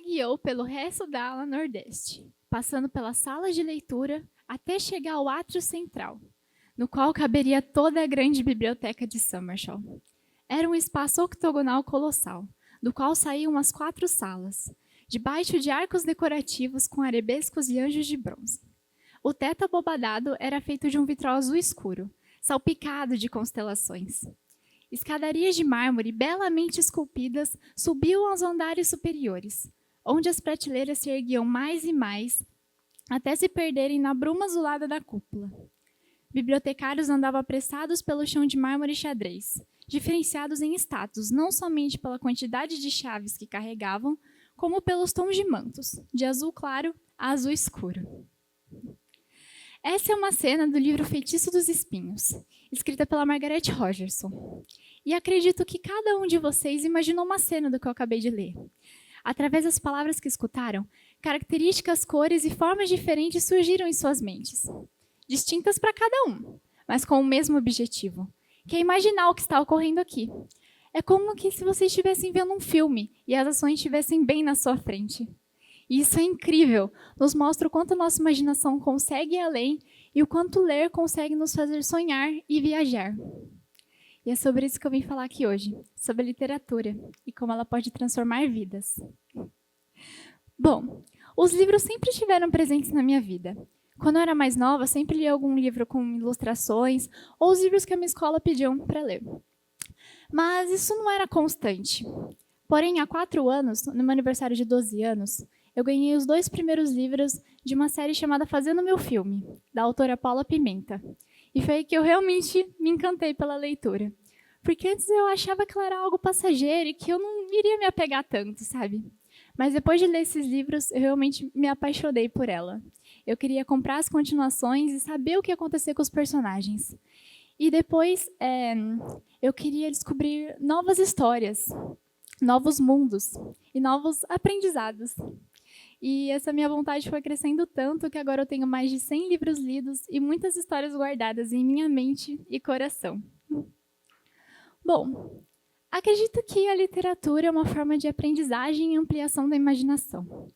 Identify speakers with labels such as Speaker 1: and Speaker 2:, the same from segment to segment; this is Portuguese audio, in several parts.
Speaker 1: guiou pelo resto da ala nordeste, passando pelas salas de leitura até chegar ao átrio central, no qual caberia toda a grande biblioteca de Summershaw. Era um espaço octogonal colossal, do qual saíam as 4 salas, debaixo de arcos decorativos com arabescos e anjos de bronze. O teto abobadado era feito de um vitrol azul escuro, salpicado de constelações. Escadarias de mármore belamente esculpidas subiam aos andares superiores, onde as prateleiras se erguiam mais e mais, até se perderem na bruma azulada da cúpula. Bibliotecários andavam apressados pelo chão de mármore xadrez, diferenciados em status não somente pela quantidade de chaves que carregavam, como pelos tons de mantos, de azul claro a azul escuro. Essa é uma cena do livro Feitiço dos Espinhos, escrita pela Margaret Rogerson. E acredito que cada um de vocês imaginou uma cena do que eu acabei de ler. Através das palavras que escutaram, características, cores e formas diferentes surgiram em suas mentes. Distintas para cada um, mas com o mesmo objetivo, que é imaginar o que está ocorrendo aqui. É como que se vocês estivessem vendo um filme e as ações estivessem bem na sua frente. E isso é incrível, nos mostra o quanto a nossa imaginação consegue ir além e o quanto ler consegue nos fazer sonhar e viajar. E é sobre isso que eu vim falar aqui hoje, sobre a literatura e como ela pode transformar vidas. Bom, os livros sempre estiveram presentes na minha vida. Quando eu era mais nova, sempre li algum livro com ilustrações ou os livros que a minha escola pediam para ler. Mas isso não era constante. Porém, há 4 anos, no meu aniversário de 12 anos, eu ganhei os 2 primeiros livros de uma série chamada Fazendo Meu Filme, da autora Paula Pimenta. E foi aí que eu realmente me encantei pela leitura. Porque antes eu achava que ela era algo passageiro e que eu não iria me apegar tanto, sabe? Mas depois de ler esses livros, eu realmente me apaixonei por ela. Eu queria comprar as continuações e saber o que ia acontecer com os personagens. E depois, eu queria descobrir novas histórias, novos mundos e novos aprendizados. E essa minha vontade foi crescendo tanto que agora eu tenho mais de 100 livros lidos e muitas histórias guardadas em minha mente e coração. Bom, acredito que a literatura é uma forma de aprendizagem e ampliação da imaginação.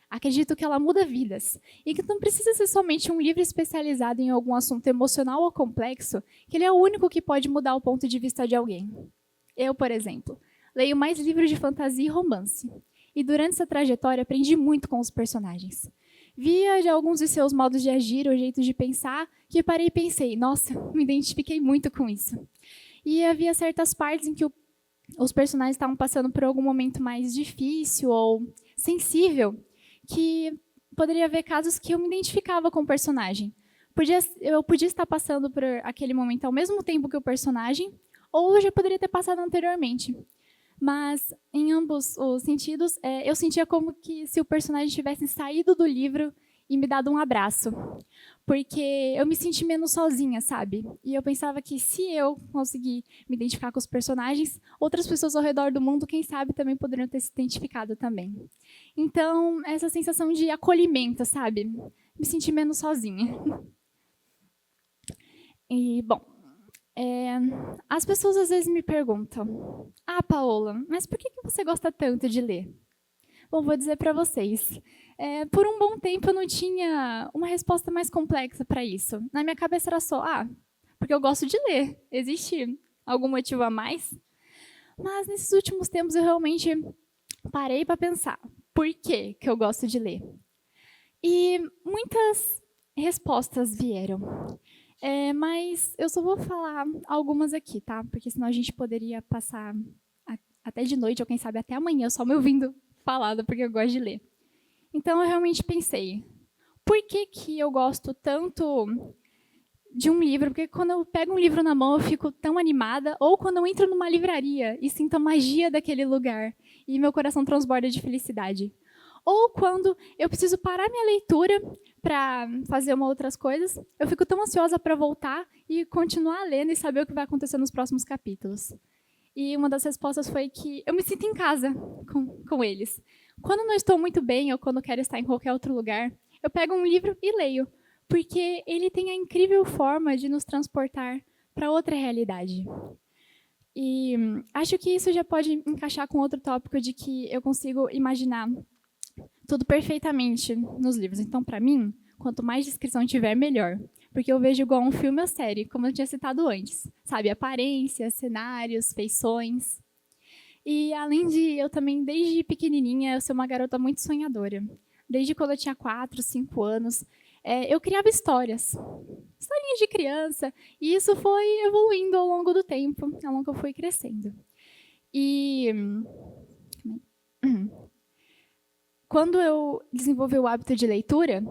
Speaker 1: Acredito que ela muda vidas e que não precisa ser somente um livro especializado em algum assunto emocional ou complexo, que ele é o único que pode mudar o ponto de vista de alguém. Eu, por exemplo, leio mais livros de fantasia e romance. E durante essa trajetória aprendi muito com os personagens. Via de alguns de seus modos de agir ou jeitos de pensar que parei e pensei, nossa, me identifiquei muito com isso. E havia certas partes em que os personagens estavam passando por algum momento mais difícil ou sensível, que poderia haver casos que eu me identificava com o personagem. Eu podia estar passando por aquele momento ao mesmo tempo que o personagem, ou eu já poderia ter passado anteriormente. Mas, em ambos os sentidos, eu sentia como que se o personagem tivesse saído do livro e me dado um abraço. Porque eu me senti menos sozinha, sabe? E eu pensava que se eu conseguir me identificar com os personagens, outras pessoas ao redor do mundo, quem sabe, também poderiam ter se identificado também. Então, essa sensação de acolhimento, sabe? Me senti menos sozinha. E, bom, as pessoas às vezes me perguntam, Paola, mas por que você gosta tanto de ler? Bom, vou dizer para vocês. Por um bom tempo eu não tinha uma resposta mais complexa para isso. Na minha cabeça era só, porque eu gosto de ler. Existe algum motivo a mais? Mas nesses últimos tempos eu realmente parei para pensar, por que eu gosto de ler? E muitas respostas vieram. Mas eu só vou falar algumas aqui, tá? Porque senão a gente poderia passar até de noite, ou quem sabe até amanhã, só me ouvindo falada, porque eu gosto de ler. Então, eu realmente pensei, por que eu gosto tanto de um livro? Porque quando eu pego um livro na mão, eu fico tão animada, ou quando eu entro numa livraria e sinto a magia daquele lugar, e meu coração transborda de felicidade. Ou quando eu preciso parar minha leitura para fazer outras coisas, eu fico tão ansiosa para voltar e continuar lendo e saber o que vai acontecer nos próximos capítulos. E uma das respostas foi que eu me sinto em casa com eles. Quando não estou muito bem ou quando quero estar em qualquer outro lugar, eu pego um livro e leio, porque ele tem a incrível forma de nos transportar para outra realidade. E acho que isso já pode encaixar com outro tópico de que eu consigo imaginar tudo perfeitamente nos livros. Então, para mim, quanto mais descrição tiver, melhor. Porque eu vejo igual um filme ou série, como eu tinha citado antes. Sabe, aparências, cenários, feições. E além de eu também, desde pequenininha, eu sou uma garota muito sonhadora. Desde quando eu tinha 4, 5 anos, eu criava histórias. Historinhas de criança. E isso foi evoluindo ao longo do tempo, ao longo que eu fui crescendo. E quando eu desenvolvi o hábito de leitura,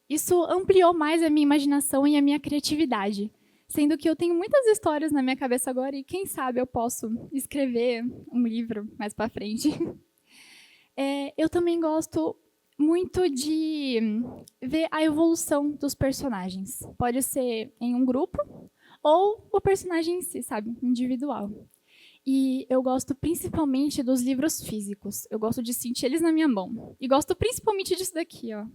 Speaker 1: isso ampliou mais a minha imaginação e a minha criatividade. Sendo que eu tenho muitas histórias na minha cabeça agora e quem sabe eu posso escrever um livro mais para frente. Eu também gosto muito de ver a evolução dos personagens. Pode ser em um grupo ou o personagem em si, sabe, individual. E eu gosto principalmente dos livros físicos. Eu gosto de sentir eles na minha mão. E gosto principalmente disso daqui, ó.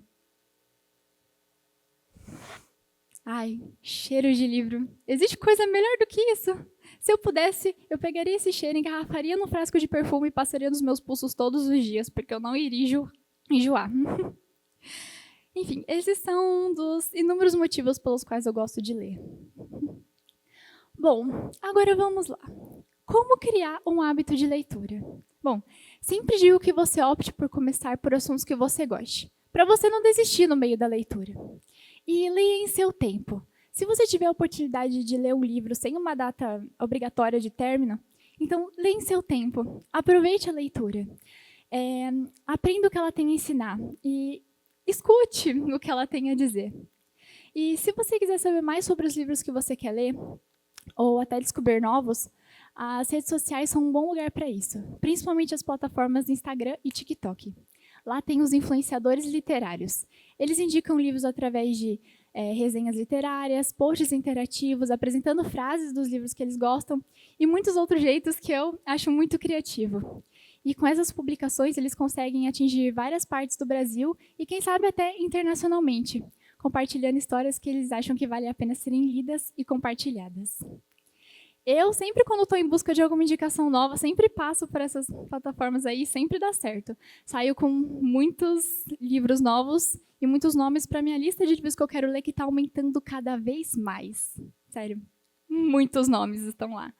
Speaker 1: Ai, cheiro de livro. Existe coisa melhor do que isso? Se eu pudesse, eu pegaria esse cheiro, engarrafaria num frasco de perfume e passaria nos meus pulsos todos os dias, porque eu não iria enjoar. Enfim, esses são um dos inúmeros motivos pelos quais eu gosto de ler. Bom, agora vamos lá. Como criar um hábito de leitura? Bom, sempre digo que você opte por começar por assuntos que você goste, para você não desistir no meio da leitura. E leia em seu tempo. Se você tiver a oportunidade de ler um livro sem uma data obrigatória de término, então leia em seu tempo. Aproveite a leitura. Aprenda o que ela tem a ensinar e escute o que ela tem a dizer. E se você quiser saber mais sobre os livros que você quer ler, ou até descobrir novos, as redes sociais são um bom lugar para isso, principalmente as plataformas Instagram e TikTok. Lá tem os influenciadores literários. Eles indicam livros através de resenhas literárias, posts interativos, apresentando frases dos livros que eles gostam e muitos outros jeitos que eu acho muito criativo. E com essas publicações, eles conseguem atingir várias partes do Brasil e, quem sabe, até internacionalmente, compartilhando histórias que eles acham que vale a pena serem lidas e compartilhadas. Eu sempre, quando estou em busca de alguma indicação nova, sempre passo por essas plataformas aí, sempre dá certo. Saio com muitos livros novos e muitos nomes para minha lista de livros que eu quero ler, que está aumentando cada vez mais. Sério, muitos nomes estão lá.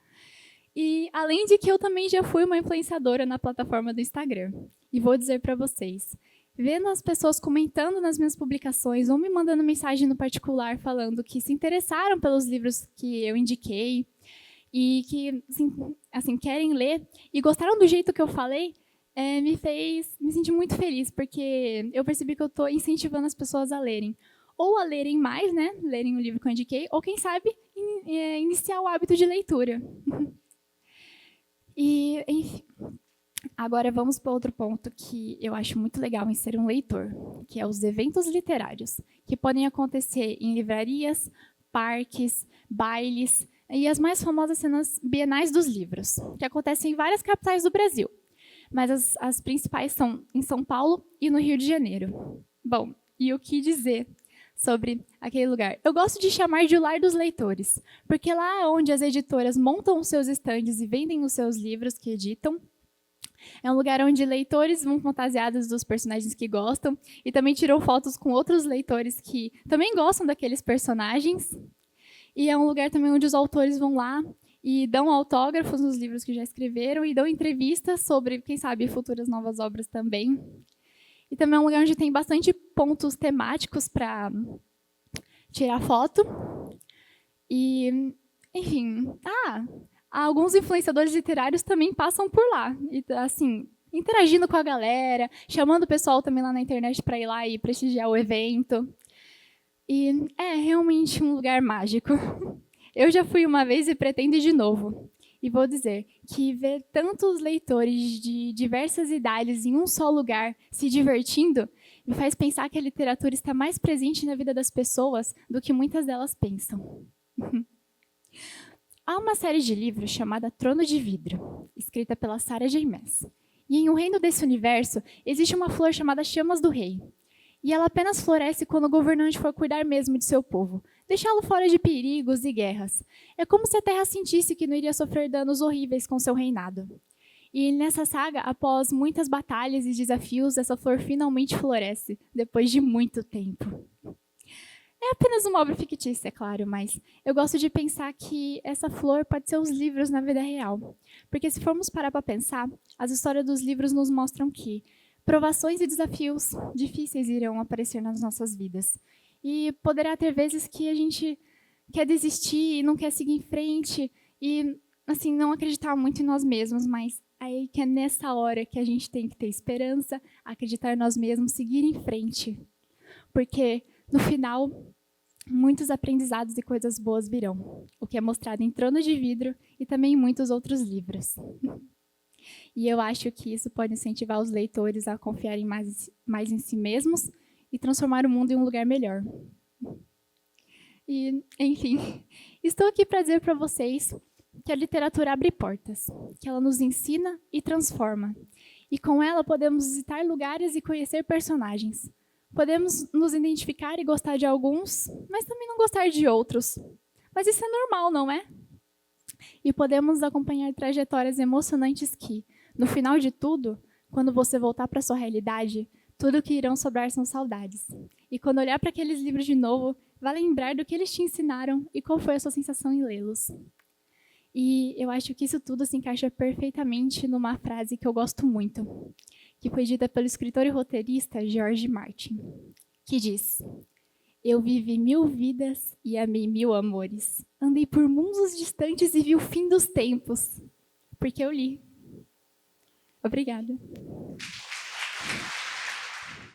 Speaker 1: E além de que eu também já fui uma influenciadora na plataforma do Instagram. E vou dizer para vocês, vendo as pessoas comentando nas minhas publicações ou me mandando mensagem no particular falando que se interessaram pelos livros que eu indiquei, e que assim, querem ler e gostaram do jeito que eu falei, me fez me sentir muito feliz, porque eu percebi que eu estou incentivando as pessoas a lerem. Ou a lerem mais, né? Lerem o livro que eu indiquei, ou quem sabe, iniciar o hábito de leitura. E, enfim, agora vamos para outro ponto que eu acho muito legal em ser um leitor, que é os eventos literários, que podem acontecer em livrarias, parques, bailes, e as mais famosas sendo as bienais dos livros, que acontecem em várias capitais do Brasil. Mas as principais são em São Paulo e no Rio de Janeiro. Bom, e o que dizer sobre aquele lugar? Eu gosto de chamar de o lar dos leitores, porque lá é onde as editoras montam os seus estandes e vendem os seus livros que editam. É um lugar onde leitores vão fantasiados dos personagens que gostam e também tiram fotos com outros leitores que também gostam daqueles personagens. E é um lugar também onde os autores vão lá e dão autógrafos nos livros que já escreveram e dão entrevistas sobre, quem sabe, futuras novas obras também. E também é um lugar onde tem bastante pontos temáticos para tirar foto. E, enfim, alguns influenciadores literários também passam por lá. E, assim, interagindo com a galera, chamando o pessoal também lá na internet para ir lá e prestigiar o evento. E é realmente um lugar mágico. Eu já fui uma vez e pretendo ir de novo. E vou dizer que ver tantos leitores de diversas idades em um só lugar se divertindo me faz pensar que a literatura está mais presente na vida das pessoas do que muitas delas pensam. Há uma série de livros chamada Trono de Vidro, escrita pela Sarah J. Maas. E em um reino desse universo, existe uma flor chamada Chamas do Rei. E ela apenas floresce quando o governante for cuidar mesmo de seu povo, deixá-lo fora de perigos e guerras. É como se a terra sentisse que não iria sofrer danos horríveis com seu reinado. E nessa saga, após muitas batalhas e desafios, essa flor finalmente floresce, depois de muito tempo. É apenas uma obra fictícia, é claro, mas eu gosto de pensar que essa flor pode ser os livros na vida real. Porque se formos parar para pensar, as histórias dos livros nos mostram que provações e desafios difíceis irão aparecer nas nossas vidas. E poderá ter vezes que a gente quer desistir e não quer seguir em frente e assim não acreditar muito em nós mesmos, mas aí que é nessa hora que a gente tem que ter esperança, acreditar em nós mesmos, seguir em frente. Porque no final, muitos aprendizados e coisas boas virão, o que é mostrado em Trono de Vidro e também em muitos outros livros. E eu acho que isso pode incentivar os leitores a confiarem mais em si mesmos e transformar o mundo em um lugar melhor. E, enfim, estou aqui para dizer para vocês que a literatura abre portas, que ela nos ensina e transforma. E com ela podemos visitar lugares e conhecer personagens. Podemos nos identificar e gostar de alguns, mas também não gostar de outros. Mas isso é normal, não é? E podemos acompanhar trajetórias emocionantes que, no final de tudo, quando você voltar para sua realidade, tudo que irão sobrar são saudades. E quando olhar para aqueles livros de novo, vai lembrar do que eles te ensinaram e qual foi a sua sensação em lê-los. E eu acho que isso tudo se encaixa perfeitamente numa frase que eu gosto muito, que foi dita pelo escritor e roteirista George Martin, que diz: "Eu vivi 1000 vidas e amei 1000 amores. Andei por mundos distantes e vi o fim dos tempos, porque eu li." Obrigada.